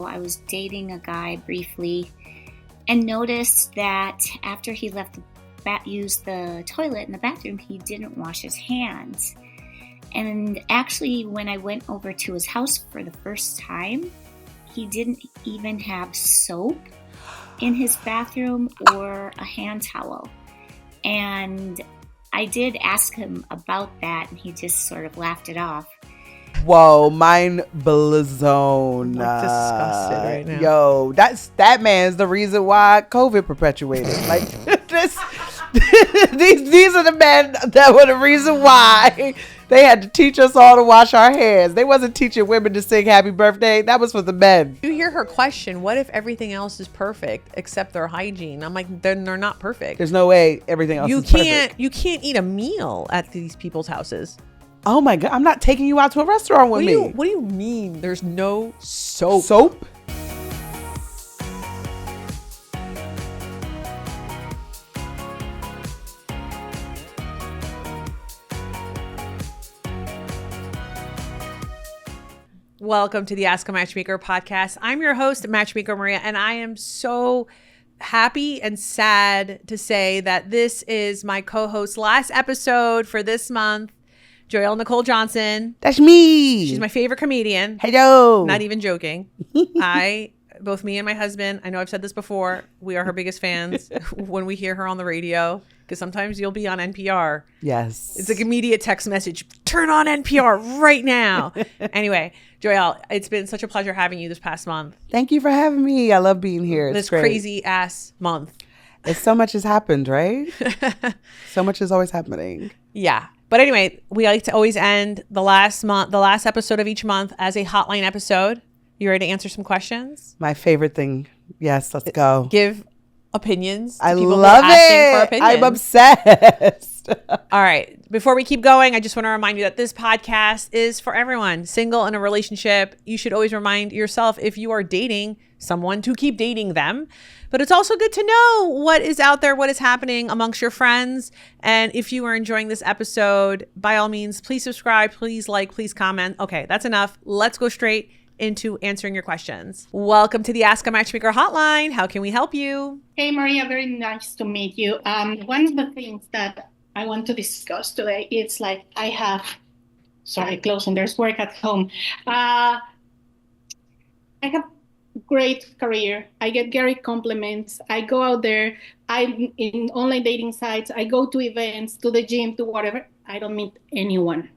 I was dating a guy briefly and noticed that after he left used the toilet in the bathroom, he didn't wash his hands. And actually, when I went over to his house for the first time, he didn't even have soap in his bathroom or a hand towel. And I did ask him about that, and he just sort of laughed it off. Whoa, mind blown. I'm disgusted right now. Yo, that man's the reason why COVID perpetuated. Like these are the men that were the reason why they had to teach us all to wash our hands. They wasn't teaching women to sing happy birthday. That was for the men. You hear her question, what if everything else is perfect except their hygiene? I'm like, then they're not perfect. There's no way everything else is perfect. You can't eat a meal at these people's houses. Oh my God, I'm not taking you out to a restaurant with me. What do you mean there's no soap? Soap? Welcome to the Ask a Matchmaker podcast. I'm your host, Matchmaker Maria, and I am so happy and sad to say that this is my co-host's last episode for this month, Joyelle Nicole Johnson. That's me. She's my favorite comedian. Hello. Not even joking. Both me and my husband, I know I've said this before, we are her biggest fans when we hear her on the radio, because sometimes you'll be on NPR. Yes. It's like immediate text message, turn on NPR right now. Anyway, Joyelle, it's been such a pleasure having you this past month. Thank you for having me. I love being here. This crazy ass month. It's so much has happened, right? So much is always happening. Yeah. But anyway, we like to always end the last episode of each month as a hotline episode. You ready to answer some questions? My favorite thing. Yes, let's go. Give opinions to I people love who are asking for it. opinions. I'm obsessed. All right. Before we keep going, I just want to remind you that this podcast is for everyone. Single in a relationship. You should always remind yourself if you are dating someone to keep dating them. But it's also good to know what is out there, what is happening amongst your friends. And if you are enjoying this episode, by all means, please subscribe, please like, please comment. Okay, that's enough. Let's go straight into answering your questions. Welcome to the Ask a Matchmaker hotline. How can we help you? Hey, Maria, very nice to meet you. One of the things that I want to discuss today, it's like closing, there's work at home. I have great career. I get great compliments. I go out there. I'm in online dating sites. I go to events, to the gym, to whatever. I don't meet anyone.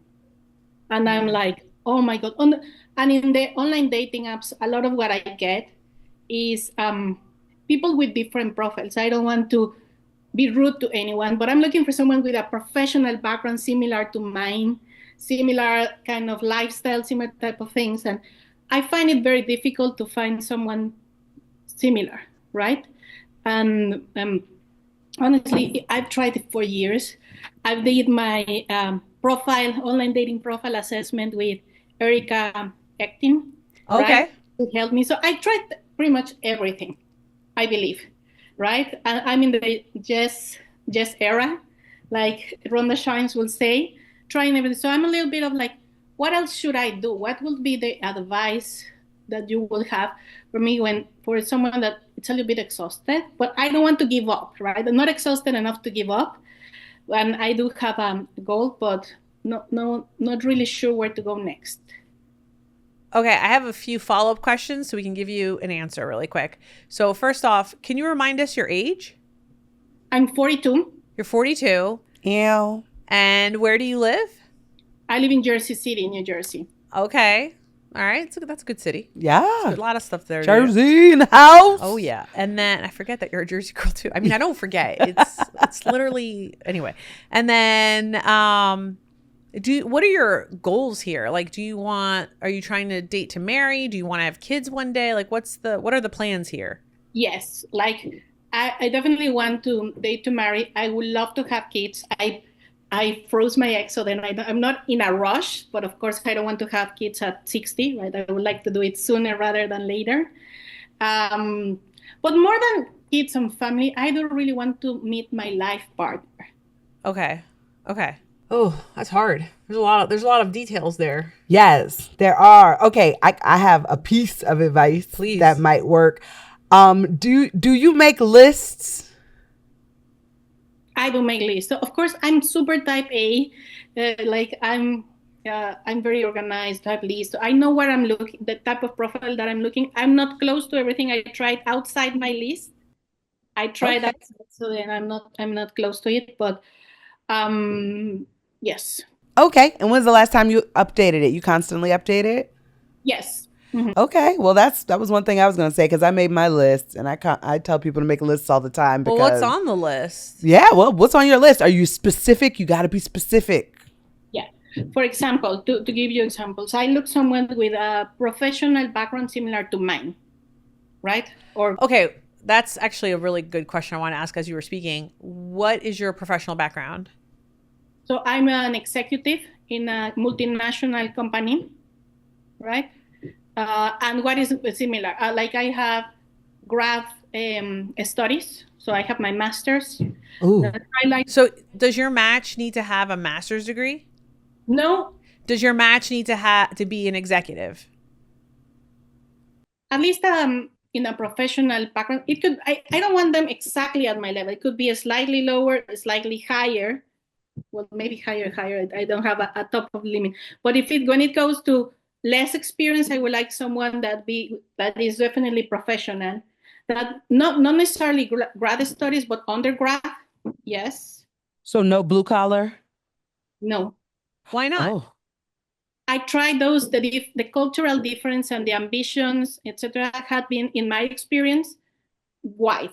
And I'm like, oh my God. And in the online dating apps, a lot of what I get is people with different profiles. I don't want to be rude to anyone, but I'm looking for someone with a professional background similar to mine, similar kind of lifestyle, similar type of things. And I find it very difficult to find someone similar, right? And honestly, I've tried it for years. I did my online dating profile assessment with Erica Ektin. Okay. Right, to help me. So I tried pretty much everything, I believe, right? And I'm in the Jess era, like Rhonda Shines will say, trying everything. So I'm a little bit of like, what else should I do? What would be the advice that you will have for me for someone that it's a little bit exhausted, but I don't want to give up, right? I'm not exhausted enough to give up. And I do have a goal, but not really sure where to go next. Okay, I have a few follow-up questions so we can give you an answer really quick. So first off, can you remind us your age? I'm 42. You're 42. Ew. And where do you live? I live in Jersey City, New Jersey. Okay. All right. So that's a good city. Yeah. There's a lot of stuff there. Jersey in the house. Oh, yeah. And then I forget that you're a Jersey girl, too. I mean, I don't forget. It's literally... Anyway. And then... what are your goals here? Like, are you trying to date to marry? Do you want to have kids one day? Like, what are the plans here? Yes. Like, I definitely want to date to marry. I would love to have kids. I froze my egg, so then I'm not in a rush, but of course I don't want to have kids at 60, right? I would like to do it sooner rather than later. But more than kids and family, I don't really want to meet my life partner. Okay. Oh, that's hard. There's a lot of details there. Yes, there are. Okay, I have a piece of advice Please. that might work. Do you make lists? I do make lists. So of course I'm super type A. I'm very organized type list. So I know where I'm looking, the type of profile that I'm looking. I'm not close to everything I tried outside my list. I tried Okay. outside, so then I'm not close to it. But yes. Okay. And when's the last time you updated it? You constantly update it? Yes. Mhm. Okay. Well, that was one thing I was going to say because I made my list and I tell people to make lists all the time. Well, Because, what's on the list? Yeah. Well, what's on your list? Are you specific? You got to be specific. Yeah. For example, to give you examples, I look someone with a professional background similar to mine, right? Or Okay, that's actually a really good question I want to ask as you were speaking. What is your professional background? so I'm an executive in a multinational company, right? And what is similar? Like I have grad studies, so I have my master's. Ooh. I like So does your match need to have a master's degree? no, Does your match need to be an executive? at least in a professional background. It could. I don't want them exactly at my level. It could be a slightly lower, slightly higher. Well, maybe higher. I don't have a top of limit. But when it goes to less experience, I would like someone that is definitely professional. That not necessarily grad studies, but undergrad. Yes. So no blue collar? No. Why not? Oh. I tried those. The cultural difference and the ambitions, etc., had been, in my experience, wide.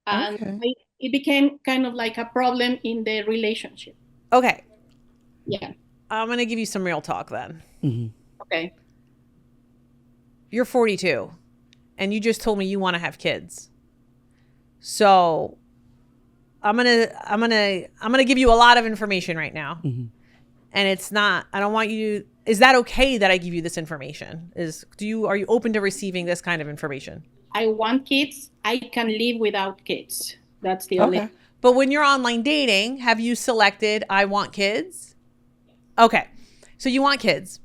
And Okay. it became kind of like a problem in the relationship. Okay, Yeah. I'm going to give you some real talk then. Mm-hmm. Okay. You're 42 and you just told me you want to have kids. So I'm going to give you a lot of information right now. Mm-hmm. And it's not, I don't want you, is that okay that I give you this information? Are you open to receiving this kind of information? I want kids. I can live without kids. That's the only. Okay. But when you're online dating, have you selected, I want kids? Okay. So you want kids.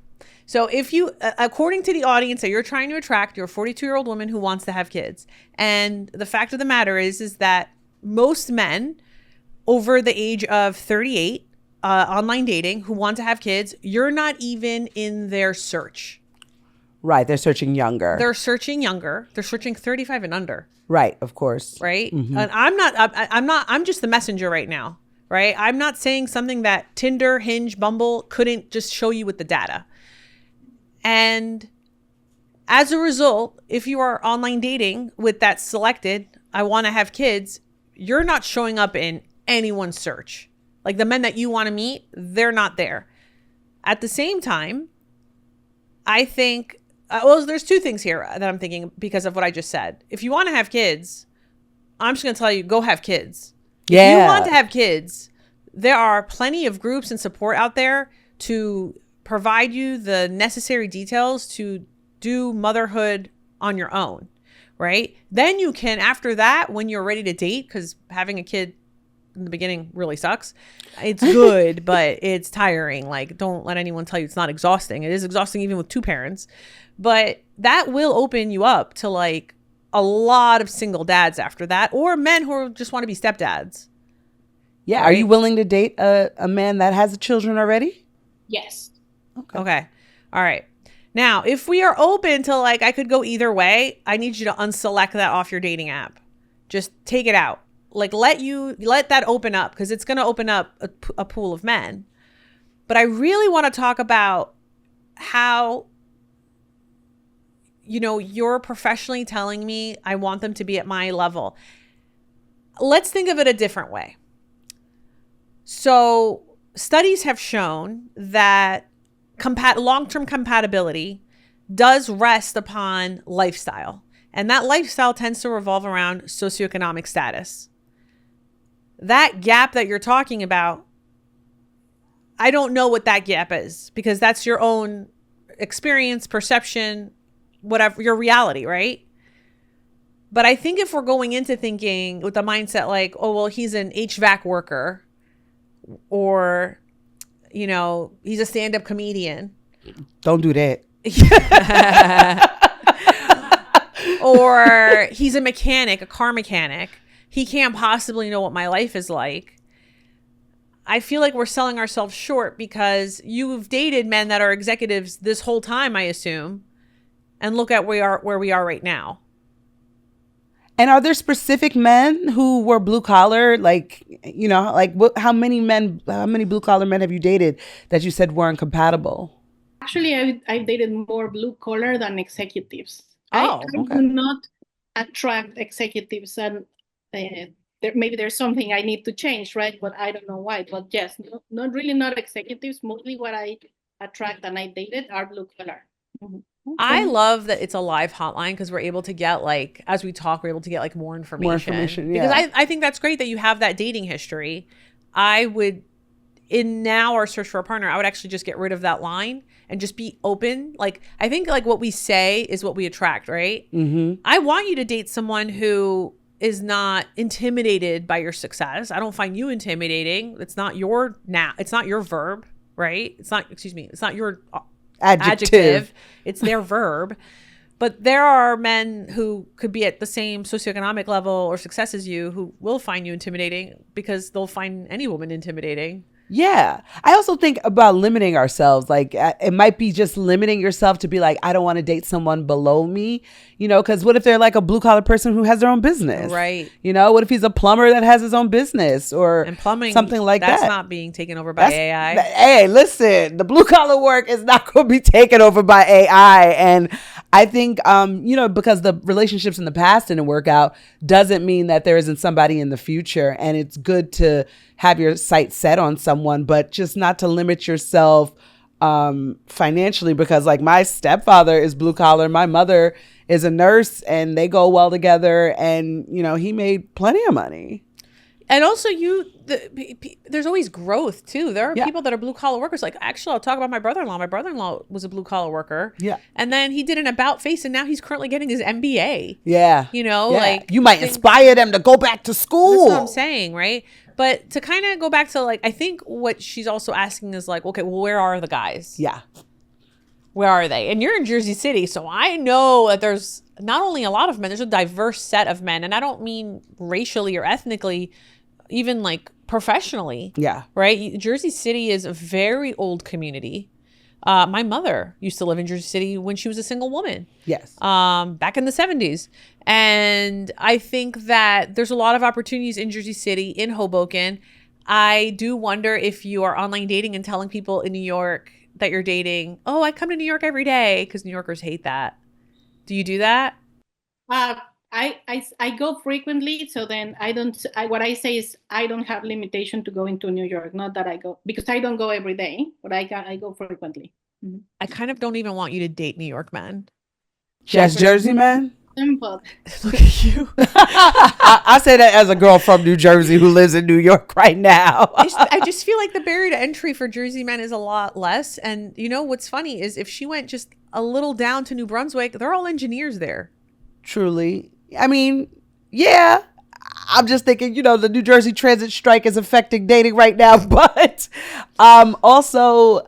So if you, according to the audience that you're trying to attract, you're a 42-year-old woman who wants to have kids. And the fact of the matter is that most men over the age of 38, online dating, who want to have kids, you're not even in their search. Right. They're searching younger. They're searching younger. They're searching 35 and under. Right. Of course. Right. Mm-hmm. And I'm just the messenger right now. Right. I'm not saying something that Tinder, Hinge, Bumble couldn't just show you with the data. And as a result, if you are online dating with that selected, I want to have kids, you're not showing up in anyone's search. Like the men that you want to meet, they're not there. At the same time, I think, there's two things here that I'm thinking because of what I just said. If you want to have kids, I'm just going to tell you, go have kids. Yeah. If you want to have kids, there are plenty of groups and support out there to provide you the necessary details to do motherhood on your own, right? Then you can, after that, when you're ready to date, because having a kid in the beginning really sucks. It's good, but it's tiring. Like, don't let anyone tell you it's not exhausting. It is exhausting even with two parents. But that will open you up to like a lot of single dads after that, or men who just want to be stepdads. Yeah. Right? Are you willing to date a man that has children already? Yes. Okay. All right. Now, if we are open to like, I could go either way, I need you to unselect that off your dating app. Just take it out. Like let that open up, because it's going to open up a pool of men. But I really want to talk about how, you're professionally telling me I want them to be at my level. Let's think of it a different way. So studies have shown that long-term compatibility does rest upon lifestyle. And that lifestyle tends to revolve around socioeconomic status. That gap that you're talking about, I don't know what that gap is, because that's your own experience, perception, whatever, your reality, right? But I think if we're going into thinking with the mindset like, oh, well, he's an HVAC worker, or, you know, he's a stand-up comedian. Don't do that. Or he's a mechanic, a car mechanic. He can't possibly know what my life is like. I feel like we're selling ourselves short because you've dated men that are executives this whole time, I assume, and look at where we are right now. And are there specific men who were blue collar? Like, you know, like how many blue collar men have you dated that you said weren't compatible? Actually, I've dated more blue collar than executives. Oh, I okay. do not attract executives, and maybe there's something I need to change, right? But I don't know why. But yes, not executives. Mostly what I attract and I dated are blue collar. Mm-hmm. I love that it's a live hotline because we're able to get, like, as we talk, we're able to get like more information. More information, Because yeah. I think that's great that you have that dating history. I would, in now our search for a partner, I would actually just get rid of that line and just be open. Like, I think like what we say is what we attract, right? Mm-hmm. I want you to date someone who is not intimidated by your success. I don't find you intimidating. It's not your it's not your verb, right? It's not your adjective. It's their verb. But there are men who could be at the same socioeconomic level or success as you who will find you intimidating because they'll find any woman intimidating. Yeah. I also think about limiting ourselves. Like, it might be just limiting yourself to be like, I don't want to date someone below me, you know, because what if they're like a blue collar person who has their own business? Right. You know, what if he's a plumber that has his own business or and plumbing, something like that? That's not being taken over by AI. Hey, listen, the blue collar work is not going to be taken over by AI. And I think, you know, because the relationships in the past didn't work out doesn't mean that there isn't somebody in the future. And it's good to have your sights set on someone, but just not to limit yourself financially, because like my stepfather is blue collar. My mother is a nurse and they go well together, and, you know, he made plenty of money. And also there's always growth too. There are Yeah. people that are blue collar workers. Like, actually, I'll talk about my brother-in-law. My brother-in-law was a blue collar worker. Yeah. And then he did an about face and now he's currently getting his MBA. Yeah. You know, Yeah. like you might inspire them to go back to school. That's what I'm saying, right? But to kind of go back to, like, I think what she's also asking is like, okay, well, where are the guys? Yeah. Where are they? And you're in Jersey City, so I know that there's not only a lot of men, there's a diverse set of men. And I don't mean racially or ethnically, even like professionally. Yeah. Right? Jersey City is a very old community. My mother used to live in Jersey City when she was a single woman. Yes. Back in the 70s. And I think that there's a lot of opportunities in Jersey City, in Hoboken. I do wonder if you are online dating and telling people in New York that you're dating, oh, I come to New York every day, because New Yorkers hate that. Do you do that? I go frequently, so then what I say is I don't have limitation to going to New York. Not that I go, because I don't go every day, but I go frequently. Mm-hmm. I kind of don't even want you to date New York men. Just Jersey man? Simple. Look at you. I say that as a girl from New Jersey who lives in New York right now. I just feel like the barrier to entry for Jersey men is a lot less. And you know what's funny is if she went just a little down to New Brunswick, they're all engineers there. Truly. I mean, yeah. I'm just thinking, you know, the New Jersey transit strike is affecting dating right now. But also,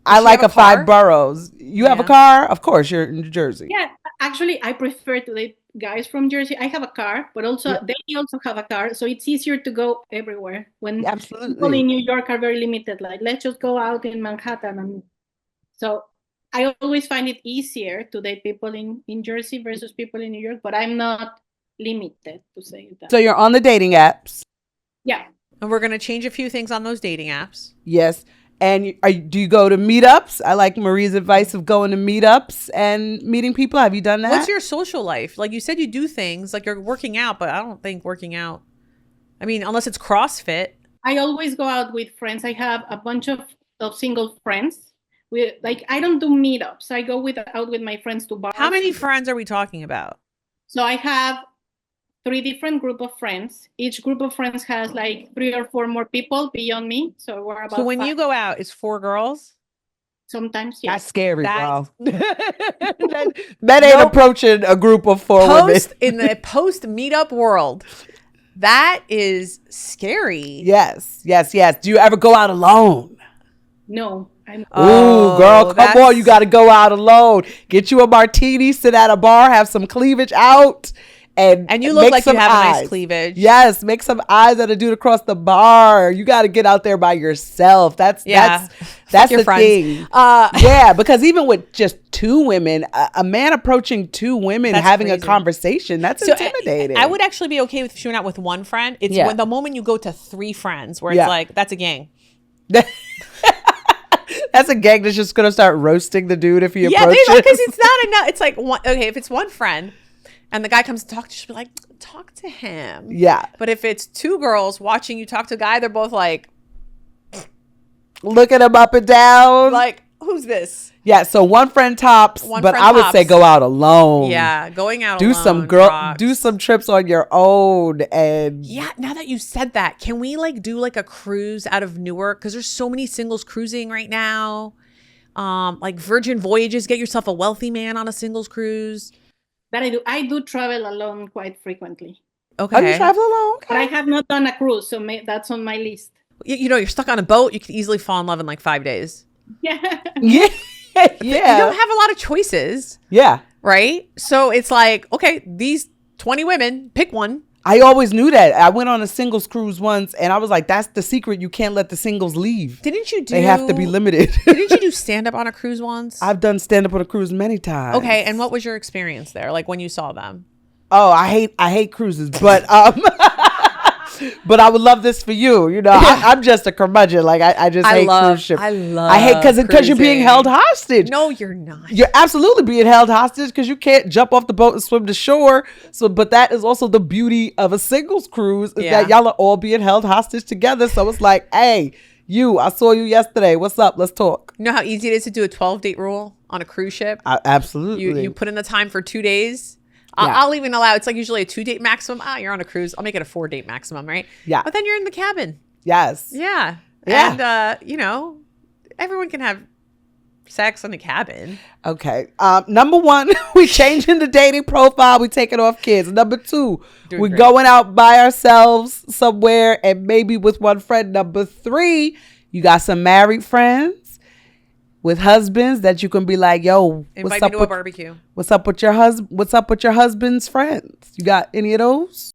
I like a 5 boroughs. You have a car? Of course, you're in New Jersey. Yeah, actually, I prefer to date guys from Jersey. I have a car, but also they also have a car. So it's easier to go everywhere. When Absolutely. people in New York are very limited, like, let's just go out in Manhattan. And so I always find it easier to date people in Jersey versus people in New York, but I'm not limited, to say that. So you're on the dating apps. Yeah. And we're going to change a few things on those dating apps. Yes. And do you go to meetups? I like Maria's advice of going to meetups and meeting people. Have you done that? What's your social life? Like you said, you do things like you're working out, but I don't think working out, I mean, unless it's CrossFit. I always go out with friends. I have a bunch of single friends. I don't do meetups. I go out with my friends to bars. How many friends are we talking about? So I have 3 different group of friends. Each group of friends has like 3 or 4 more people beyond me. So we're about. So when 5. you go out, it's 4 girls? Sometimes, yes. That's scary, bro. That ain't approaching a group of 4 women. In the post meetup world. That is scary. Yes. Do you ever go out alone? No. Ooh, girl, come on. You got to go out alone. Get you a martini, sit at a bar, have some cleavage out. And you look like you have a nice cleavage. Yes, make some eyes at a dude across the bar. You got to get out there by yourself. That's the thing. Yeah, because even with just two women, a man approaching two women, having a conversation, that's intimidating. I would actually be okay with if she went out with one friend. It's when the moment you go to three friends where it's like, that's a gang. That's a gang that's just going to start roasting the dude if he approaches. Yeah, because it's not enough. It's like, if it's one friend, and the guy comes to talk to you, she'll be like, talk to him. Yeah. But if it's two girls watching you talk to a guy, they're both like, looking him up and down. Like, who's this? Yeah, so one friend tops, I would say go out alone. Yeah, going out alone. Do some trips on your own. And yeah, now that you said that, can we do a cruise out of Newark? Because there's so many singles cruising right now. Like Virgin Voyages, get yourself a wealthy man on a singles cruise. That I do. I do travel alone quite frequently. Okay. Oh, you travel alone? Okay. But I have not done a cruise, so that's on my list. You're stuck on a boat. You could easily fall in love in 5 days. Yeah. Yeah. You don't have a lot of choices. Yeah. Right? So it's like, okay, these 20 women, pick one. I always knew that. I went on a singles cruise once, and I was like, that's the secret. You can't let the singles leave. They have to be limited. Didn't you do stand-up on a cruise once? I've done stand-up on a cruise many times. Okay, and what was your experience there, when you saw them? Oh, I hate cruises, but but I would love this for you. I'm just a curmudgeon. I just hate cruise ships. I hate because you're being held hostage. No, you're not. You're absolutely being held hostage because you can't jump off the boat and swim to shore. But that is also the beauty of a singles cruise is that y'all are all being held hostage together. So it's like, hey, I saw you yesterday. What's up? Let's talk. You know how easy it is to do a 12-date rule on a cruise ship? Absolutely. You put in the time for 2 days. I'll even allow, it's usually a 2-date maximum. You're on a cruise. I'll make it a 4-date maximum, right? Yeah. But then you're in the cabin. Yes. Yeah. And, everyone can have sex in the cabin. Okay. Number one, we changing the dating profile. We taking off kids. Number two, we're going out by ourselves somewhere and maybe with one friend. Number three, you got some married friends with husbands that you can be like, yo, invite me to a barbecue. What's up with your husband? What's up with your husband's friends? You got any of those?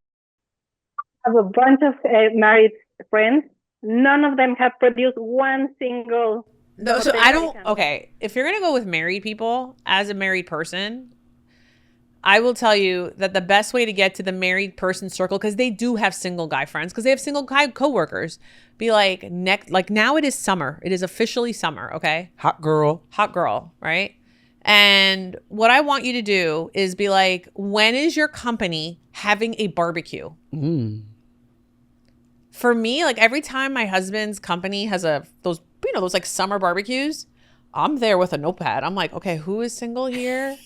I have a bunch of married friends. None of them have produced one single. No, so I don't. Okay, if you're gonna go with married people, as a married person, I will tell you that the best way to get to the married person circle, because they do have single guy friends, because they have single guy coworkers, be like, now it is summer. It is officially summer, okay? Hot girl, right? And what I want you to do is be like, when is your company having a barbecue? For me, every time my husband's company has those summer barbecues, I'm there with a notepad. I'm like, okay, who is single here?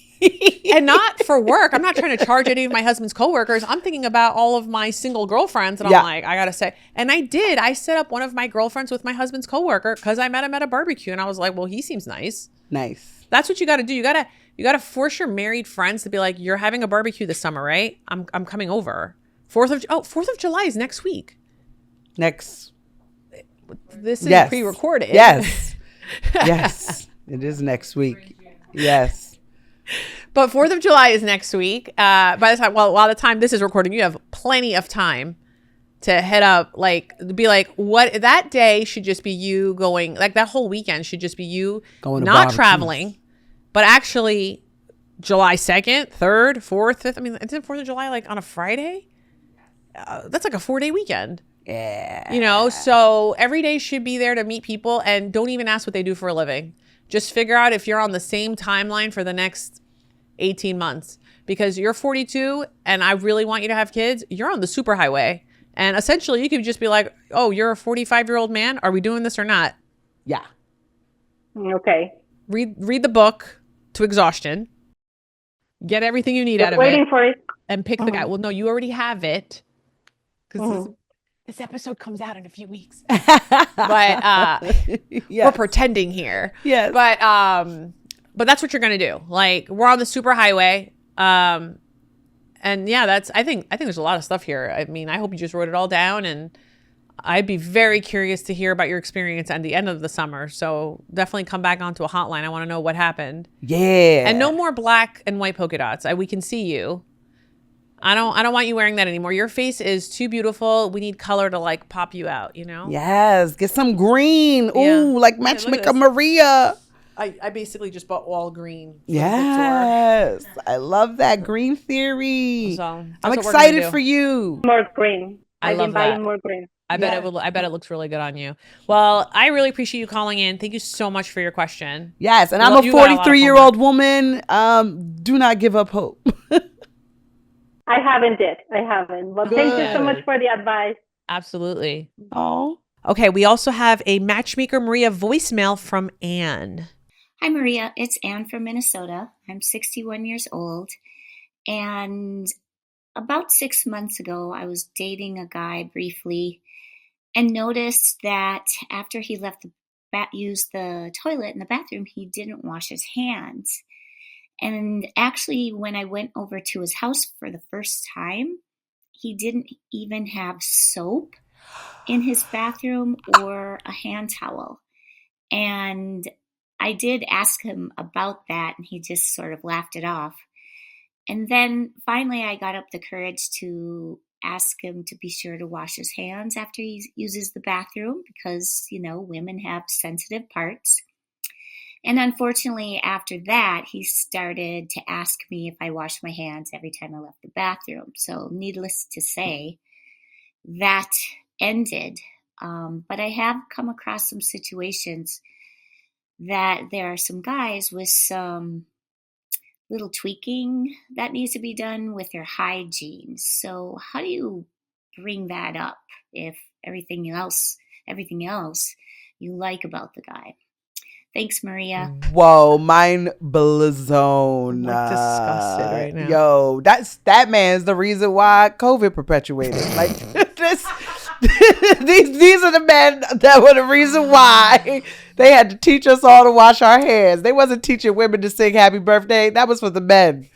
And not for work. I'm not trying to charge any of my husband's coworkers. I'm thinking about all of my single girlfriends. And I'm like, I got to say. And I set up one of my girlfriends with my husband's coworker because I met him at a barbecue. And I was like, well, he seems nice. Nice. That's what you got to do. You got to force your married friends to be like, you're having a barbecue this summer, right? I'm coming over. 4th of July is next week. This is pre-recorded. Yes. Yes. It is next week. Yes. But 4th of July is next week. By the time this is recording, you have plenty of time to head up, what that day should just be you going, that whole weekend should just be you going not traveling, but actually July 2nd, 3rd, 4th, 5th. I mean, isn't 4th of July on a Friday? That's a 4-day weekend. Yeah. So every day should be there to meet people, and don't even ask what they do for a living. Just figure out if you're on the same timeline for the next 18 months, because you're 42 and I really want you to have kids. You're on the superhighway, and essentially you could just be like, oh, you're a 45-year-old man. Are we doing this or not? Yeah. Okay. Read the book to exhaustion. Get everything you need out of it. Waiting for it. And pick the guy. Well, no, you already have it. Because this episode comes out in a few weeks. But we're pretending here. Yes. But that's what you're going to do. We're on the super highway. And And yeah, I think there's a lot of stuff here. I mean, I hope you just wrote it all down, and I'd be very curious to hear about your experience at the end of the summer. So definitely come back onto a hotline. I want to know what happened. Yeah. And no more black and white polka dots. We can see you. I don't want you wearing that anymore. Your face is too beautiful. We need color to like pop you out, you know? Yes. Get some green. Yeah. Ooh, like Matchmaker Maria. I basically just bought all green. Yes. I love that green theory. So I'm excited for you. More green. I've been buying that. more green. I bet it looks really good on you. Well, I really appreciate you calling in. Thank you so much for your question. Yes, and I'm a 43-year-old woman. Do not give up hope. I haven't. But thank you so much for the advice. Absolutely. Oh. Okay, we also have a Matchmaker Maria voicemail from Anne. Hi, Maria. It's Anne from Minnesota. I'm 61 years old. And about 6 months ago, I was dating a guy briefly and noticed that after he used the toilet in the bathroom, he didn't wash his hands. And actually, when I went over to his house for the first time, he didn't even have soap in his bathroom or a hand towel. And I did ask him about that, and he just sort of laughed it off. And then finally, I got up the courage to ask him to be sure to wash his hands after he uses the bathroom because, you know, women have sensitive parts. And unfortunately, after that, he started to ask me if I washed my hands every time I left the bathroom. So needless to say, that ended. But I have come across some situations that there are some guys with some little tweaking that needs to be done with their hygiene. So how do you bring that up if everything else you like about the guy? Thanks, Maria. Whoa, mind blown. I'm disgusted right now. Yo, that man's the reason why COVID perpetuated. Like these are the men that were the reason why they had to teach us all to wash our hands. They wasn't teaching women to sing happy birthday. That was for the men.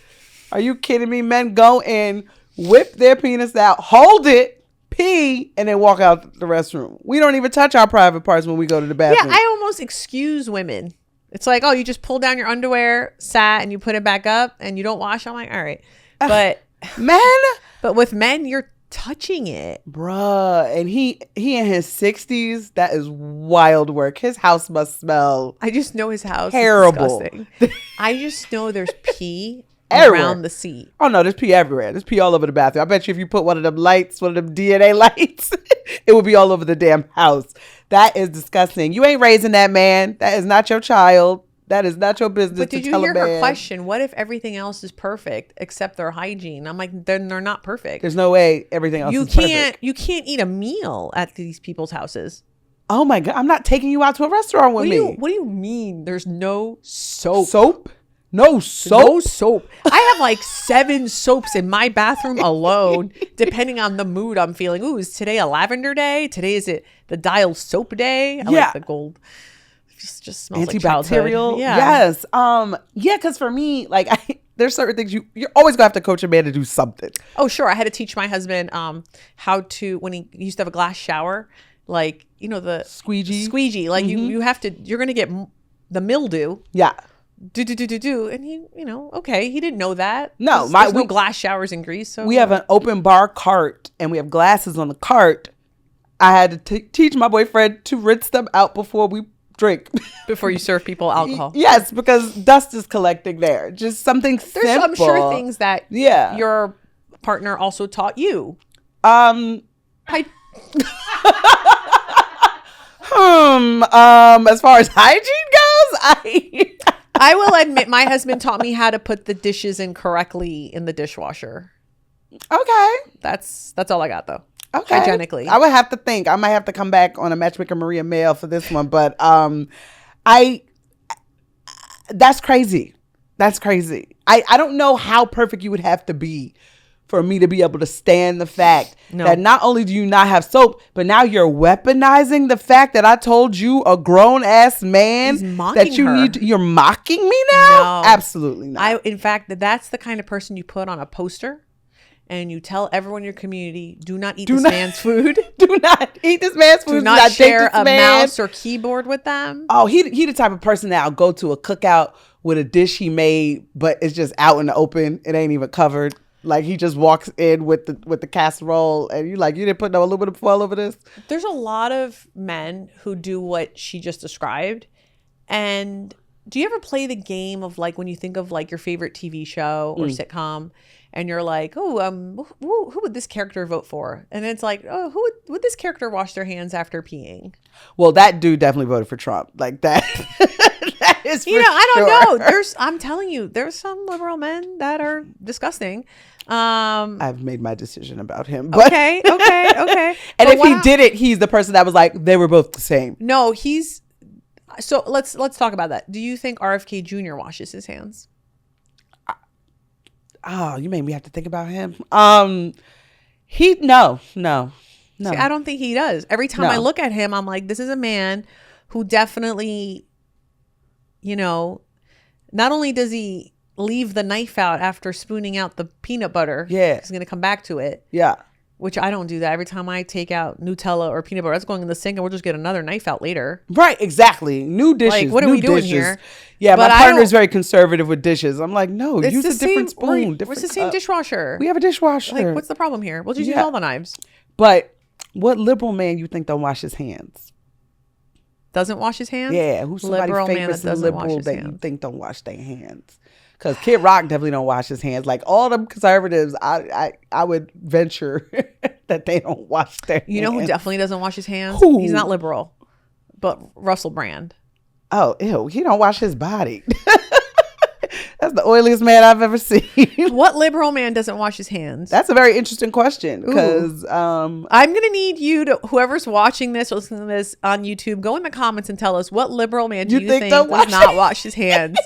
Are you kidding me? Men go in, whip their penis out, hold it, pee, and then walk out the restroom. We don't even touch our private parts when we go to the bathroom. Yeah, I almost excuse women. It's like, oh, you just pull down your underwear, sat, and you put it back up, and you don't wash. I'm like, all right. But but with men, you're touching it. Bruh. And he in his 60s. That is wild work. His house must smell. I just know his house terrible. Is disgusting. I just know there's pee around the seat. Oh no, there's pee everywhere. There's pee all over the bathroom. I bet you if you put one of them DNA lights, it would be all over the damn house. That is disgusting. You ain't raising that man. That is not your child. That is not your business. But did you hear her question? What if everything else is perfect except their hygiene? I'm like, then they're not perfect. There's no way everything else is perfect. You can't eat a meal at these people's houses. Oh my God. I'm not taking you out to a restaurant with me. What do you mean there's no soap? Soap? No soap? No soap. I have like 7 soaps in my bathroom alone, depending on the mood I'm feeling. Ooh, is today a lavender day? Today is it the Dial soap day? I like the gold. Just smells antibacterial. Like yeah. Yes. Yeah, because for me, like there's certain things you're always gonna have to coach a man to do something. Oh, sure. I had to teach my husband how to, when he used to have a glass shower, like, you know, the squeegee. Like you're gonna get the mildew. Yeah. Do. And he, you know, okay, he didn't know that. No, there's no glass showers in Greece. So we have an open bar cart and we have glasses on the cart. I had to teach my boyfriend to rinse them out before we drink. Before you serve people alcohol. Yes, because dust is collecting there. Just something simple. There's, I'm sure, things that your partner also taught you. As far as hygiene goes, I will admit my husband taught me how to put the dishes in correctly in the dishwasher. Okay. That's all I got though. Okay. Hygienically. I would have to think. I might have to come back on a Matchmaker Maria mail for this one, but that's crazy. That's crazy. I don't know how perfect you would have to be for me to be able to stand the fact that not only do you not have soap, but now you're weaponizing the fact that I told you, a grown ass man, that you need. You're mocking me now? No. Absolutely not. In fact, that's the kind of person you put on a poster and you tell everyone in your community, do not eat this man's food. Do not eat this man's food. Do not share a man. mouse or keyboard with them. Oh, he the type of person that'll go to a cookout with a dish he made, but it's just out in the open. It ain't even covered. Like he just walks in with the casserole, and you like, you didn't put no aluminum foil over this. There's a lot of men who do what she just described. And do you ever play the game of like when you think of like your favorite TV show or sitcom, and you're like, oh, who would this character vote for? And it's like, oh, who would this character wash their hands after peeing? Well, that dude definitely voted for Trump. Like that. That is for I don't sure. know. I'm telling you, there's some liberal men that are disgusting. I've made my decision about him. But Okay. and But if he did it, he's the person that was like, they were both the same. No, so let's talk about that. Do you think RFK Jr. washes his hands? Oh, you made me have to think about him. No. See, I don't think he does. Every time I look at him, I'm like, this is a man who definitely, not only does he leave the knife out after spooning out the peanut butter. Yeah. He's going to come back to it. Yeah. Which I don't do that. Every time I take out Nutella or peanut butter, that's going in the sink and we'll just get another knife out later. Right, exactly. New dishes. Like, what are we doing here? Yeah, But my I partner's very conservative with dishes. I'm like, no, use a different spoon. It's the same dishwasher. We have a dishwasher. Like, what's the problem here? We'll just use all the knives. But what liberal man you think don't wash his hands? Doesn't wash his hands? Yeah, who's somebody Liberal man famous that and doesn't wash liberal his that you hands. think don't wash their hands? Because Kid Rock definitely don't wash his hands. Like all them conservatives, I would venture that they don't wash their hands. You know who definitely doesn't wash his hands? Who? He's not liberal, but Russell Brand. Oh, ew, he don't wash his body. That's the oiliest man I've ever seen. What liberal man doesn't wash his hands? That's a very interesting question because I'm going to need you to, whoever's watching this or listening to this on YouTube, go in the comments and tell us what liberal man do you think does not wash his hands?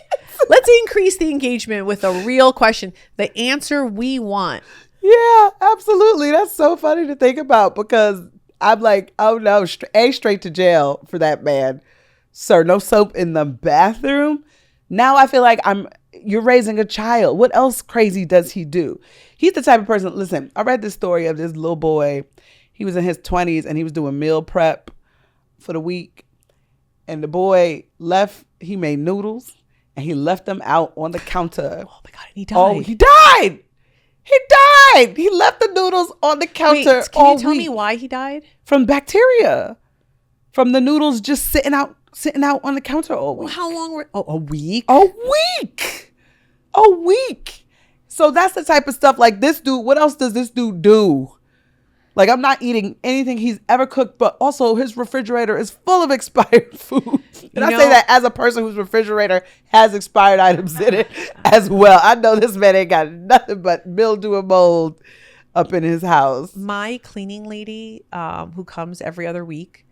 Let's increase the engagement with a real question. The answer we want. Yeah, absolutely. That's so funny to think about because I'm like, oh no, straight to jail for that man. Sir, no soap in the bathroom. Now I feel like you're raising a child. What else crazy does he do? He's the type of person, listen, I read this story of this little boy. He was in his 20s and he was doing meal prep for the week. And the boy he made noodles and he left them out on the counter. Oh my God, he died. Oh, he died. He died. He left the noodles on the counter. Wait, can you tell me why he died? From bacteria. From the noodles just sitting out on the counter all week. Well, how long were... Oh, a week? A week. So that's the type of stuff like this dude. What else does this dude do? Like, I'm not eating anything he's ever cooked, but also his refrigerator is full of expired food. And I say that as a person whose refrigerator has expired items in it as well. I know this man ain't got nothing but mildew and mold up in his house. My cleaning lady, who comes every other week,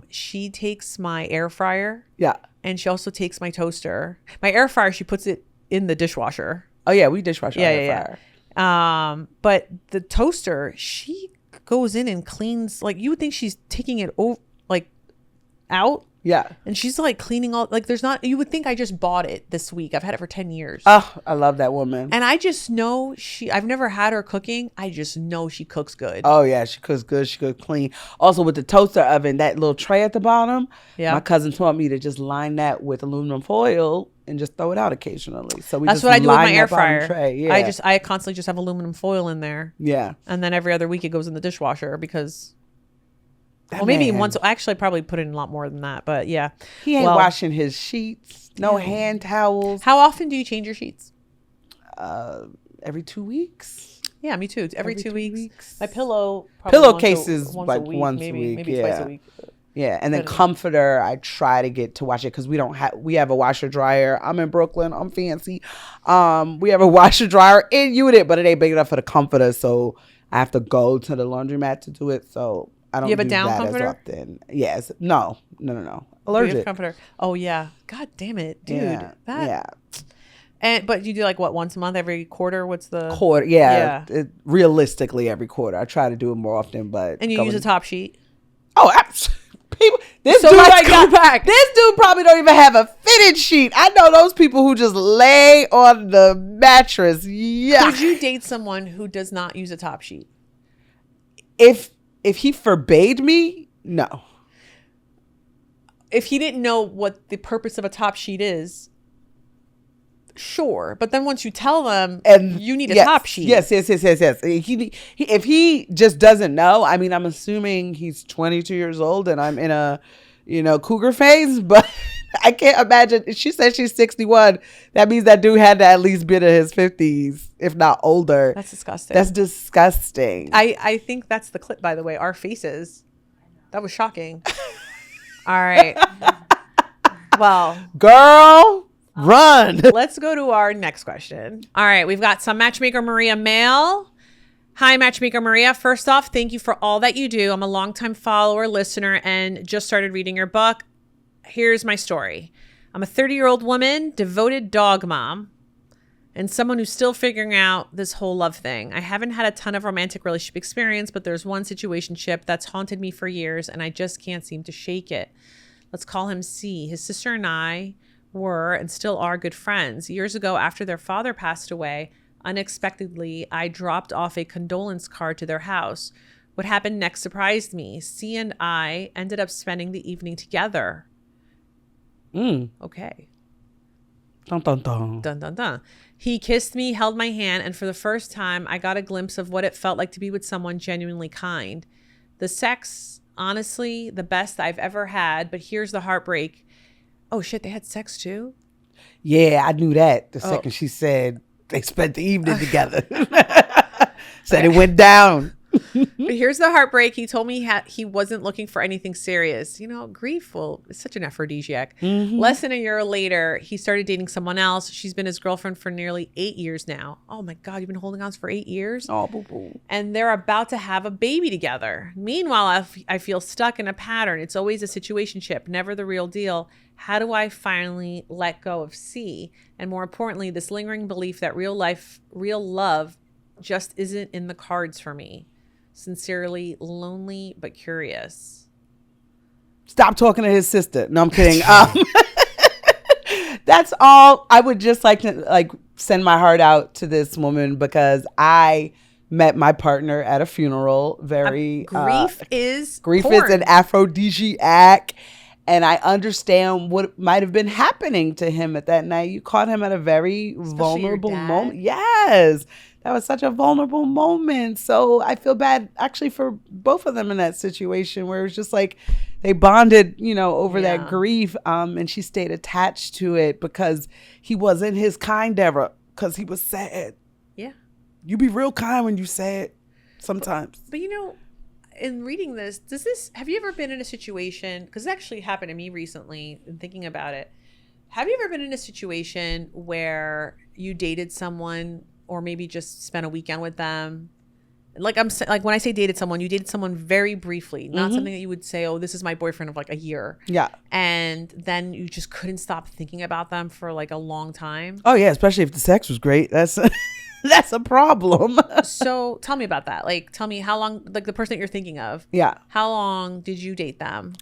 she takes my air fryer. Yeah. And she also takes my toaster. My air fryer, she puts it in the dishwasher. Oh yeah, we dishwasher air fryer. But the toaster, she goes in and cleans. Like, you would think she's taking it out. Yeah. And she's like cleaning all, like, you would think I just bought it this week. I've had it for 10 years. Oh, I love that woman. And I just know I've never had her cooking. I just know she cooks good. Oh yeah, she cooks good. She cooks clean. Also with the toaster oven, that little tray at the bottom. Yeah. My cousin taught me to just line that with aluminum foil and just throw it out occasionally. So that's what I do with my air fryer. Tray. Yeah. I constantly just have aluminum foil in there. Yeah. And then every other week it goes in the dishwasher because... maybe once. Actually, I probably put in a lot more than that, but yeah. He ain't washing his sheets. No hand towels. How often do you change your sheets? Every 2 weeks. Yeah, me too. Every 2 weeks. My pillowcase is like once a week. Maybe twice a week. Yeah, and then comforter, I try to get to wash it because we have a washer dryer. I'm in Brooklyn. I'm fancy. We have a washer dryer in unit, but it ain't big enough for the comforter, so I have to go to the laundromat to do it. So I don't. You have a down comforter? As often. Yes. No. Allergic comforter. Oh yeah. God damn it, dude. Yeah. But you do like what, once a month, every quarter? What's the quarter? Yeah. Realistically, every quarter. I try to do it more often, but and you use a top sheet. Oh, People, This dude probably don't even have a fitted sheet. I know those people who just lay on the mattress. Yeah. Could you date someone who does not use a top sheet? If he forbade me, no. If he didn't know what the purpose of a top sheet is, sure. But then once you tell them, and you need a top sheet. Yes. If he just doesn't know, I mean, I'm assuming he's 22 years old and I'm in a, cougar phase, but I can't imagine. She said she's 61. That means that dude had to at least be in his 50s, if not older. That's disgusting. That's disgusting. I think that's the clip, by the way. Our faces. That was shocking. All right. Well, girl, run. Let's go to our next question. All right. We've got some Matchmaker Maria mail. Hi, Matchmaker Maria. First off, thank you for all that you do. I'm a longtime follower, listener, and just started reading your book. Here's my story. I'm a 30-year-old woman, devoted dog mom, and someone who's still figuring out this whole love thing. I haven't had a ton of romantic relationship experience, but there's one situationship that's haunted me for years, and I just can't seem to shake it. Let's call him C. His sister and I were and still are good friends. Years ago, after their father passed away, unexpectedly, I dropped off a condolence card to their house. What happened next surprised me. C and I ended up spending the evening together. Okay. Dun, dun, dun. Dun, dun, dun. He kissed me, held my hand, and for the first time, I got a glimpse of what it felt like to be with someone genuinely kind. The sex, honestly, the best I've ever had, but here's the heartbreak. Oh, shit, they had sex too? Yeah, I knew that the second she said they spent the evening together. Said it went down. But here's the heartbreak. He told me he wasn't looking for anything serious. Grief is such an aphrodisiac. Mm-hmm. Less than a year later, he started dating someone else. She's been his girlfriend for nearly 8 years now. Oh my God, you've been holding on for 8 years? Oh, boo-boo. And they're about to have a baby together. Meanwhile, I feel stuck in a pattern. It's always a situationship, never the real deal. How do I finally let go of C? And more importantly, this lingering belief that real love just isn't in the cards for me. Sincerely, lonely but curious. Stop talking to his sister. No, I'm kidding. That's all. I would just like to send my heart out to this woman because I met my partner at a funeral. Grief is an aphrodisiac. And I understand what might have been happening to him at that night. You caught him at a very vulnerable moment. Yes. That was such a vulnerable moment. So I feel bad actually for both of them in that situation where it was just like they bonded, over that grief. And she stayed attached to it because he wasn't his kind ever because he was sad. Yeah. You be real kind when you sad sometimes. But in reading this, have you ever been in a situation, because it actually happened to me recently and thinking about it. Have you ever been in a situation where you dated someone or maybe just spent a weekend with them? Like when I say dated someone, you dated someone very briefly, not something that you would say, oh, this is my boyfriend of a year. Yeah. And then you just couldn't stop thinking about them for a long time. Oh yeah, especially if the sex was great. That's a problem. So tell me about that. Tell me how long, the person that you're thinking of. Yeah. How long did you date them?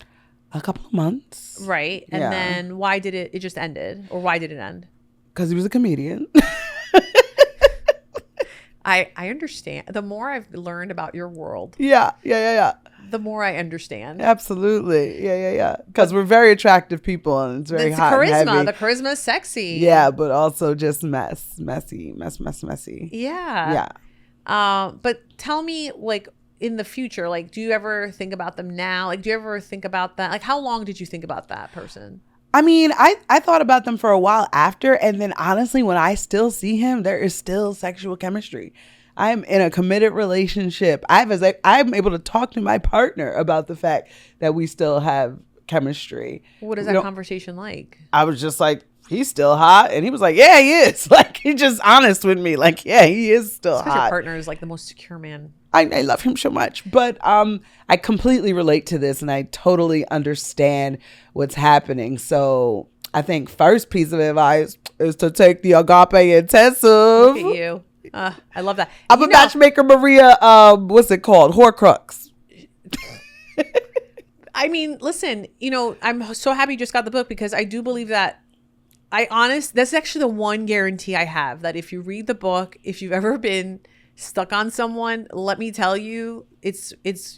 A couple of months. Right. And then why did it just ended? Or why did it end? Because he was a comedian. I understand. The more I've learned about your world. Yeah. The more I understand. Absolutely. Yeah. Because we're very attractive people and it's very hot charisma. And heavy. The charisma is sexy. Yeah, but also just messy. Yeah. But tell me, in the future, do you ever think about them now? Do you ever think about that? How long did you think about that person? I mean, I thought about them for a while after. And then honestly, when I still see him, there is still sexual chemistry. I'm in a committed relationship. I'm able to talk to my partner about the fact that we still have chemistry. What is that conversation like? I was just like, he's still hot. And he was like, yeah, he is. He's just honest with me. Yeah, he is still hot. Your partner is the most secure man. I love him so much. But I completely relate to this and I totally understand what's happening. So I think first piece of advice is to take the agape intensive. Look at you. I love that. I'm a Matchmaker Maria, what's it called? Horcrux. I mean, listen, I'm so happy you just got the book, because I do believe that that's actually the one guarantee I have, that if you read the book, if you've ever been stuck on someone, let me tell you,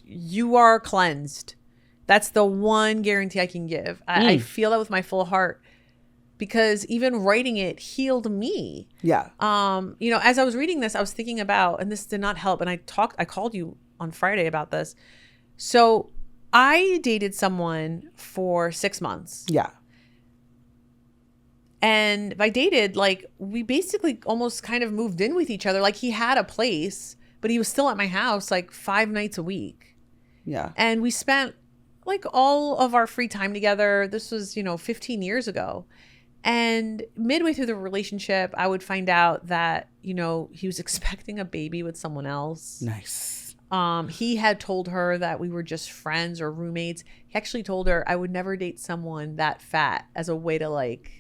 you are cleansed. That's the one guarantee I can give. I feel that with my full heart, because even writing it healed me. Yeah. As I was reading this, I was thinking about, and this did not help, and I called you on Friday about this. So I dated someone for 6 months. Yeah. And I dated, like, we basically almost kind of moved in with each other. Like, he had a place, but he was still at my house like 5 nights a week. Yeah. And we spent like all of our free time together. This was, 15 years ago. And midway through the relationship, I would find out that, he was expecting a baby with someone else. Nice. He had told her that we were just friends or roommates. He actually told her I would never date someone that fat, as a way to, like,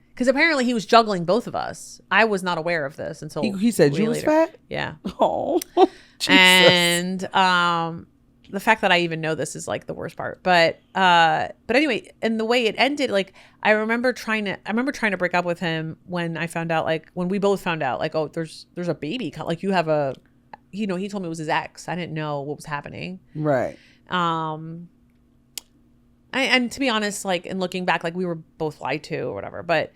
because apparently he was juggling both of us. I was not aware of this until he said you was fat? Yeah. Oh, Jesus. And the fact that I even know this is like the worst part. But anyway, and the way it ended, like, I remember trying to break up with him when I found out, like, when we both found out, like, oh, there's a baby, like, you have a, he told me it was his ex. I didn't know what was happening. Right. And to be honest, like, in looking back, like, we were both lied to or whatever, but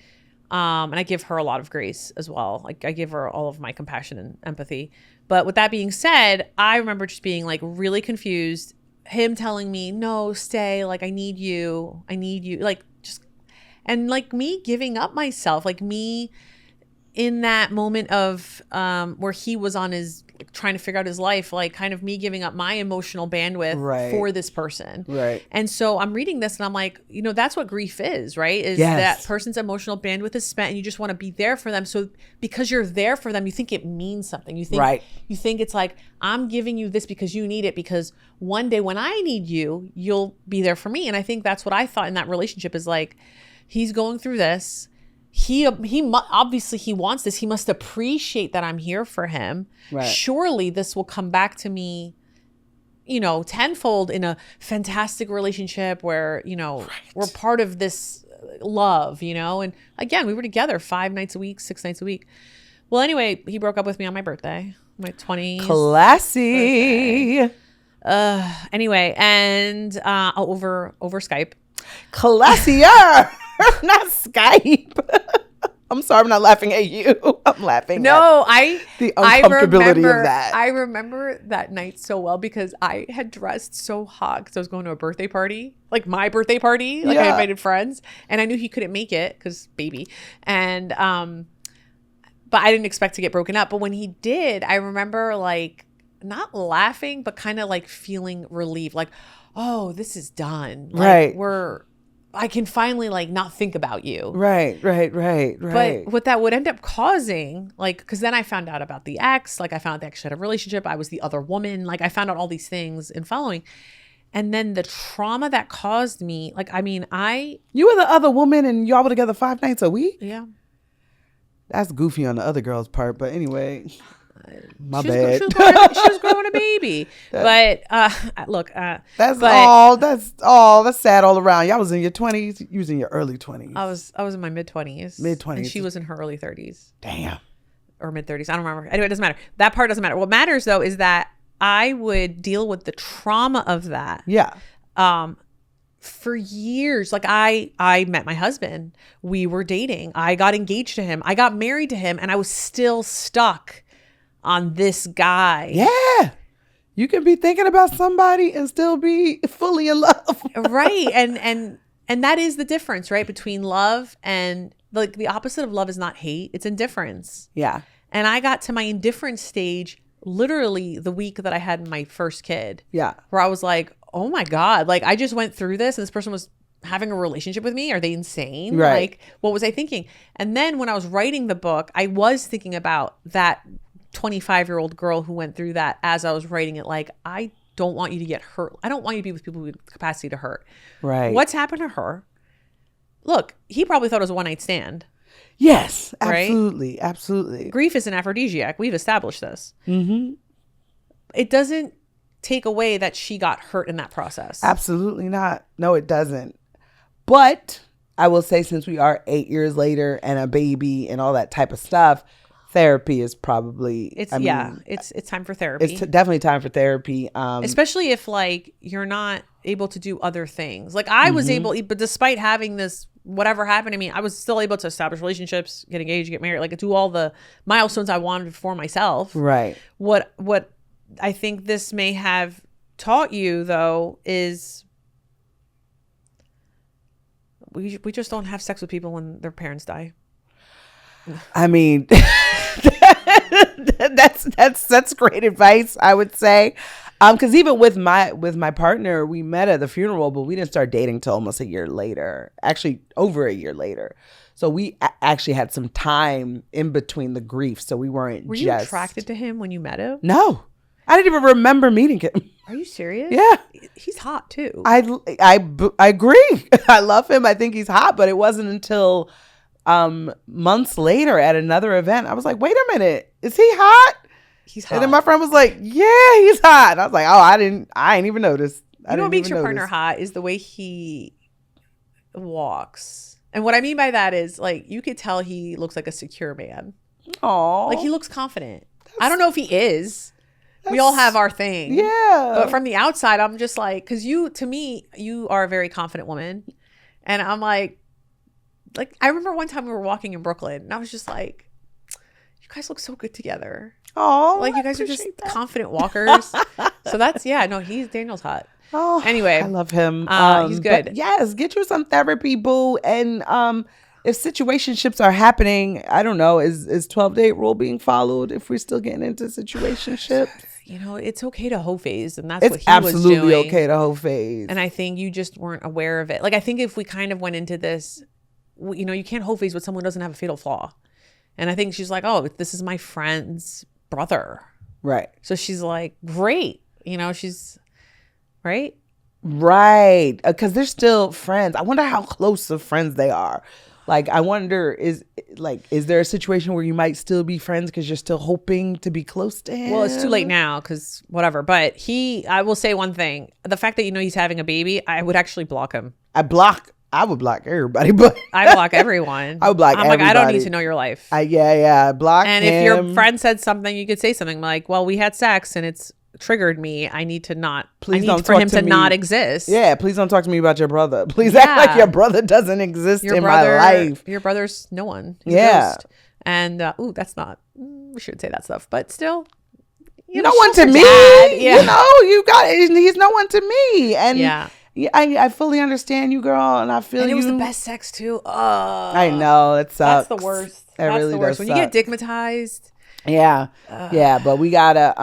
and I give her a lot of grace as well. Like, I give her all of my compassion and empathy. But with that being said, I remember just being, like, really confused. Him telling me, no, stay. Like, I need you. Like, just, and like me giving up myself, like me in that moment of where he was on his, trying to figure out his life, like, kind of me giving up my emotional bandwidth for this person. Right. And so I'm reading this and I'm like, that's what grief is, right? Is Yes. that person's emotional bandwidth is spent and you just want to be there for them. So because you're there for them, you think it means something. You think it's like, I'm giving you this because you need it, because one day when I need you, you'll be there for me. And I think that's what I thought in that relationship, is like, he's going through this. He obviously he wants this. He must appreciate that I'm here for him. Right. Surely this will come back to me, tenfold in a fantastic relationship where, we're part of this love, and again, we were together 5 nights a week, 6 nights a week. Well, anyway, he broke up with me on my birthday, my 20s. Classy. Birthday. Anyway, and over Skype. Classier. Not Skype. I'm sorry, I'm not laughing at you. I'm laughing at the uncomfortability of that. I remember that night so well, because I had dressed so hot because I was going to a birthday party, like my birthday party. Like, I invited friends, and I knew he couldn't make it because baby. And but I didn't expect to get broken up. But when he did, I remember, like, not laughing, but kind of like feeling relief, like, oh, this is done. Like, right. I can finally, like, not think about you. Right. But what that would end up causing, like, because then I found out about the ex, like, I found out they actually had a relationship. I was the other woman. Like, I found out all these things in following. And then the trauma that caused me, like, I mean, You were the other woman and y'all were together 5 nights a week? Yeah. That's goofy on the other girl's part, but anyway. My she bad. She was growing a baby. But look, that's sad all around. Y'all was in your 20s. You was in your early 20s. I was in my mid 20s. And she was in her early 30s. Damn. Or mid 30s. I don't remember. Anyway, it doesn't matter. That part doesn't matter. What matters, though, is that I would deal with the trauma of that. Yeah. For years. Like, I met my husband. We were dating. I got engaged to him. I got married to him, and I was still stuck on this guy. Yeah. You can be thinking about somebody and still be fully in love. Right. And that is the difference, right? Between love and, like, the opposite of love is not hate. It's indifference. Yeah. And I got to my indifference stage literally the week that I had my first kid. Yeah. Where I was like, oh my God, like, I just went through this and this person was having a relationship with me. Are they insane? Right. Like, what was I thinking? And then when I was writing the book, I was thinking about that 25-year-old girl who went through that as I was writing it. Like, I don't want you to get hurt. I don't want you to be with people with capacity to hurt. Right. What's happened to her? Look, he probably thought it was a one-night stand. Yes, right? Absolutely. Absolutely. Grief is an aphrodisiac. We've established this. Mm-hmm. It doesn't take away that she got hurt in that process. Absolutely not. No, it doesn't. But I will say, since we are 8 years later and a baby and all that type of stuff, therapy is probably, It's time for therapy. It's definitely time for therapy. Especially if like you're not able to do other things. Like I was able, but despite having this, whatever happened to me, I was still able to establish relationships, get engaged, get married, like do all the milestones I wanted for myself. Right. What I think this may have taught you though is we just don't have sex with people when their parents die. I mean, that's great advice, I would say. Because even with my partner, we met at the funeral, but we didn't start dating till almost a year later. Actually, over a year later. So we actually had some time in between the grief. So we weren't. Were you attracted to him when you met him? No, I didn't even remember meeting him. Are you serious? Yeah, he's hot too. I agree. I love him. I think he's hot, but it wasn't until months later at another event I was like, wait a minute, is he hot? He's hot. And then my friend was like, yeah, he's hot. And I was like, oh, I ain't even noticed. You know what makes your partner hot is the way he walks. And what I mean by that is like you could tell he looks like a secure man. Oh, like he looks confident. I don't know if he is. We all have our thing. Yeah. But from the outside, I'm just like, because to me, you are a very confident woman. And I'm like, I remember one time we were walking in Brooklyn and I was just like, you guys look so good together. Oh, like you guys are just confident walkers. So that's, Daniel's hot. Oh, anyway, I love him. He's good. Yes, get you some therapy, boo. And if situationships are happening, I don't know, is 12-date rule being followed if we're still getting into situationships? You know, it's okay to hoe phase, and that's what he was doing. It's absolutely okay to hoe phase. And I think you just weren't aware of it. Like, I think if we kind of went into this, you know, you can't hoe phase with someone who doesn't have a fatal flaw. And I think she's like, oh, this is my friend's brother. Right. So she's like, great. You know, she's, right? Right. Because they're still friends. I wonder how close of friends they are. Like, I wonder, is there a situation where you might still be friends because you're still hoping to be close to him? Well, it's too late now because whatever. But I will say one thing. The fact that you know he's having a baby, I would actually block him. I would block everybody, but I block everyone. I would block everybody. Like, I don't need to know your life. Block and him. If your friend said something, you could say something like, well, we had sex and it's triggered me. I need to not, please I don't need for him to not exist. Yeah, please don't talk to me about your brother. Please act like your brother doesn't exist in my life. Your brother's no one. He's a ghost. And, that's not, we shouldn't say that stuff, but still. No one to me. Yeah. You know, he's no one to me. And yeah, I fully understand you, girl, and I feel and you. It was the best sex too. I know, it sucks. That's the worst. That's really the worst. When suck. you get digmatized. Yeah, but we gotta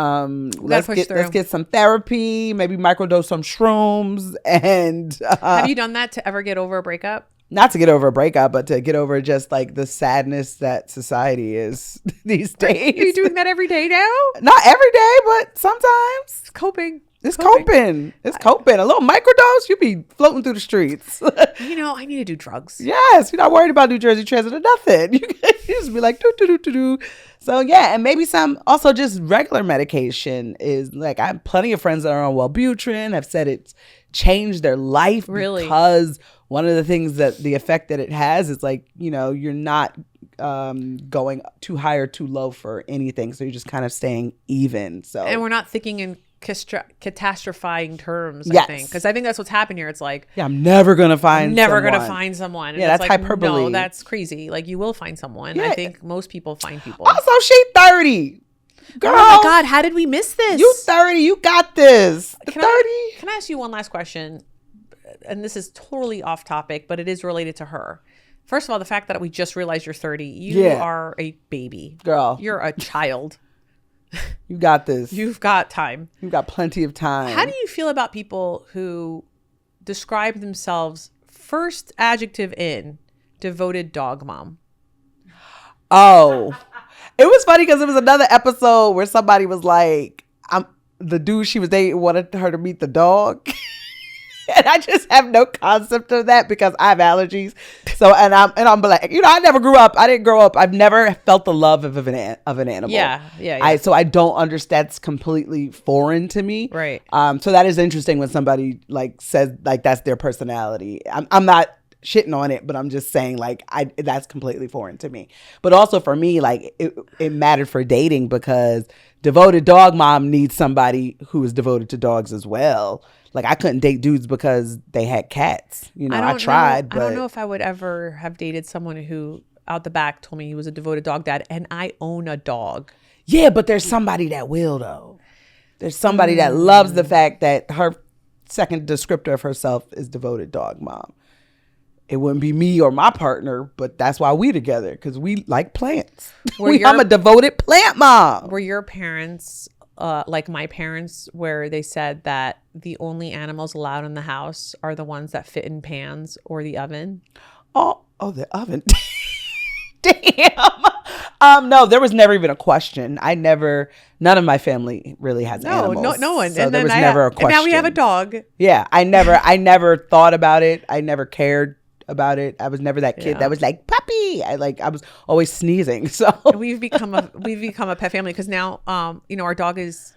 let's get some therapy, maybe microdose some shrooms, and have you done that to ever get over a breakup? Not to get over a breakup, but to get over just like the sadness that society is these days. Are you doing that every day now? Not every day, but sometimes. It's coping. It's coping. It's coping. A little microdose, you'll be floating through the streets. You know, I need to do drugs. Yes, you're not worried about New Jersey Transit or nothing. You just be like, do. So yeah, and maybe some also just regular medication is like, I have plenty of friends that are on Wellbutrin have said it's changed their life. Really? Because one of the things that the effect that it has is like, you know, you're not going too high or too low for anything. So you're just kind of staying even. So, and we're not thinking in catastrophizing terms, yes. I think, because I think that's what's happened here. It's like, I'm never gonna find someone. Yeah, that's like, hyperbole. No, that's crazy. Like, you will find someone. Yeah. I think most people find people. Also, she 30. Girl, oh my God, how did we miss this? You 30, you got this. 30. Can I ask you one last question? And this is totally off topic, but it is related to her. First of all, the fact that we just realized you're 30, you are a baby. Girl. You're a child. You got this. You've got time. You've got plenty of time. How do you feel about people who describe themselves, first adjective in, devoted dog mom? Oh, it was funny because it was another episode where somebody was like, the dude she was dating wanted her to meet the dog. And I just have no concept of that because I have allergies. So I'm like, I never grew up. I didn't grow up. I've never felt the love of an animal. Yeah. So I don't understand. It's completely foreign to me. Right. So that is interesting when somebody like says like that's their personality. I'm not shitting on it, but I'm just saying like that's completely foreign to me. But also for me, like it mattered for dating because devoted dog mom needs somebody who is devoted to dogs as well. Like I couldn't date dudes because they had cats. I tried, but I don't know if I would ever have dated someone who out the back told me he was a devoted dog dad, and I own a dog. Yeah, but there's somebody that will though. There's somebody that loves the fact that her second descriptor of herself is devoted dog mom. It wouldn't be me or my partner, but that's why we together, because we like plants. I'm a devoted plant mom. Were your parents like my parents, where they said that the only animals allowed in the house are the ones that fit in pans or the oven? Oh, the oven. Damn. No, there was never even a question. None of my family really has animals. No one. So there was never a question. And now we have a dog. Yeah, I never thought about it. I never cared about it. I was never that kid that was like puppy. I was always sneezing. So we've become a pet family because now our dog is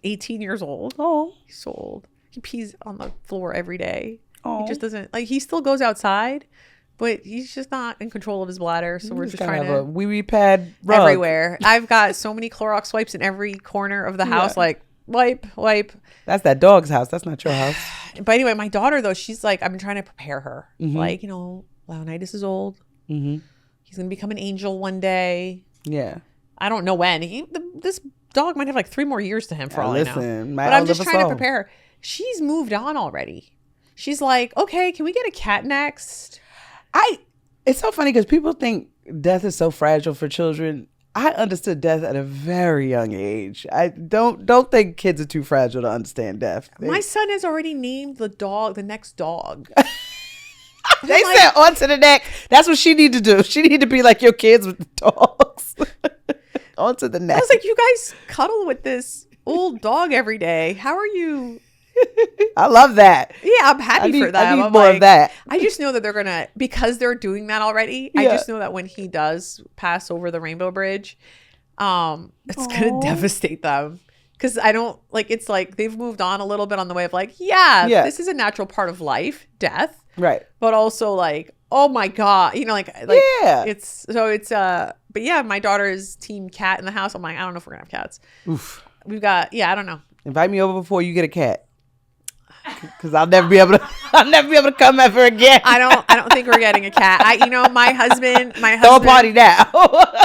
18 years old. Oh, he's so old. He pees on the floor every day. Oh, he just doesn't he still goes outside, but he's just not in control of his bladder. So we're just trying to have a wee pad rug everywhere. I've got so many Clorox wipes in every corner of the house. Like wipe. That's that dog's house. That's not your house. But anyway, my daughter though, she's like, I've been trying to prepare her. Like, Leonidas is old. He's gonna become an angel one day. Yeah. I don't know when. This dog might have like 3 more years to him for all I know. But I'm just trying to prepare her. She's moved on already. She's like, okay, can we get a cat next? It's so funny because people think death is so fragile for children. I understood death at a very young age. I don't think kids are too fragile to understand death. My son has already named the next dog. They said on to the neck. That's what she need to do. She need to be like your kids with the dogs. On to the neck. I was like, you guys cuddle with this old dog every day. How are you? I love that. Yeah, I'm happy for that. I need more of that. I just know that they're going to, because they're doing that already, I just know that when he does pass over the Rainbow Bridge, it's going to devastate them. Because I don't, it's like they've moved on a little bit on the way of this is a natural part of life, death. Right. But also oh my God, but yeah, my daughter is team cat in the house. I'm like, I don't know if we're going to have cats. Oof. We've got, I don't know. Invite me over before you get a cat. Because I'll never be able to come ever again. I don't think we're getting a cat. My husband throw a party now.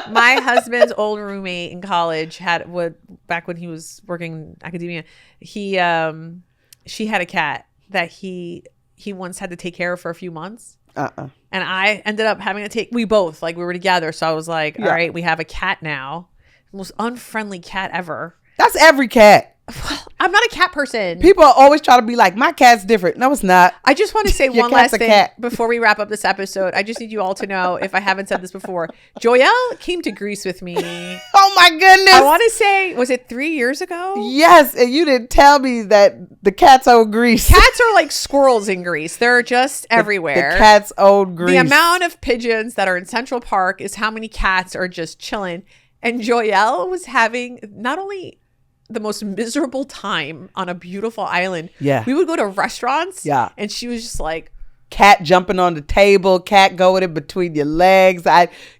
My husband's old roommate in college back when he was working in academia, she had a cat that he once had to take care of for a few months. And I ended up having to we both, we were together. So I was like, all right, we have a cat now. The most unfriendly cat ever. That's every cat. I'm not a cat person. People are always trying to be like, my cat's different. No, it's not. I just want to say one last thing before we wrap up this episode. I just need you all to know, if I haven't said this before, Joyelle came to Greece with me. Oh my goodness. I want to say, was it 3 years ago? Yes. And you didn't tell me that the cats own Greece. Cats are like squirrels in Greece. They're just everywhere. The cats own Greece. The amount of pigeons that are in Central Park is how many cats are just chilling. And Joyelle was having not only the most miserable time on a beautiful island. Yeah. We would go to restaurants. Yeah. And she was just like, cat jumping on the table, cat going in between your legs.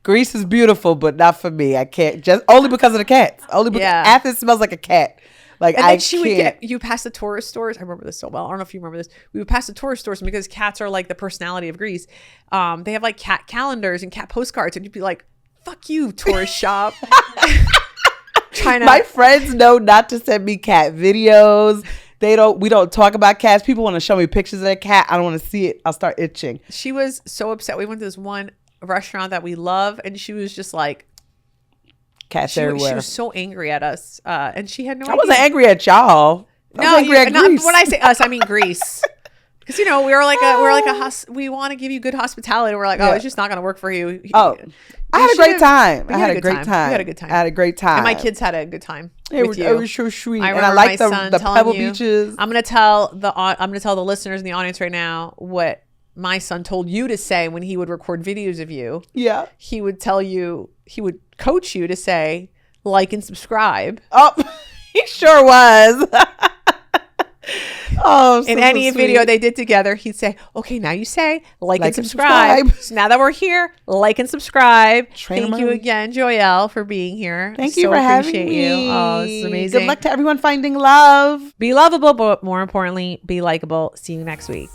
Greece is beautiful, but not for me. I can't, just only because of the cats. Only because Athens smells like a cat. And then she would you pass the tourist stores. I remember this so well. I don't know if you remember this. We would pass the tourist stores, and because cats are like the personality of Greece, they have like cat calendars and cat postcards, and you'd be like, fuck you, tourist shop. My friends know not to send me cat videos. We don't talk about cats. People want to show me pictures of their cat. I don't want to see it. I'll start itching. She was so upset. We went to this one restaurant that we love, and she was just like, cats everywhere. She was so angry at us, and she had no idea. I wasn't angry at y'all. I was angry at Greece. When I say us, I mean Greece. Because we want to give you good hospitality. We're like, it's just not going to work for you. I had a great time. I had a great time. We had a good time. I had a great time. And my kids had a good time. It was so sweet. And I like the Pebble Beaches. I'm gonna tell the listeners in the audience right now what my son told you to say when he would record videos of you. Yeah. He would coach you to say like and subscribe. Oh, he sure was. Oh, in any video they did together, he'd say, okay, now you say like and subscribe. So now that we're here, like and subscribe. Thank you again, Joyelle, for being here. Thank you for having me. Oh, this is amazing. Good luck to everyone finding love. Be lovable, but more importantly, be likable. See you next week.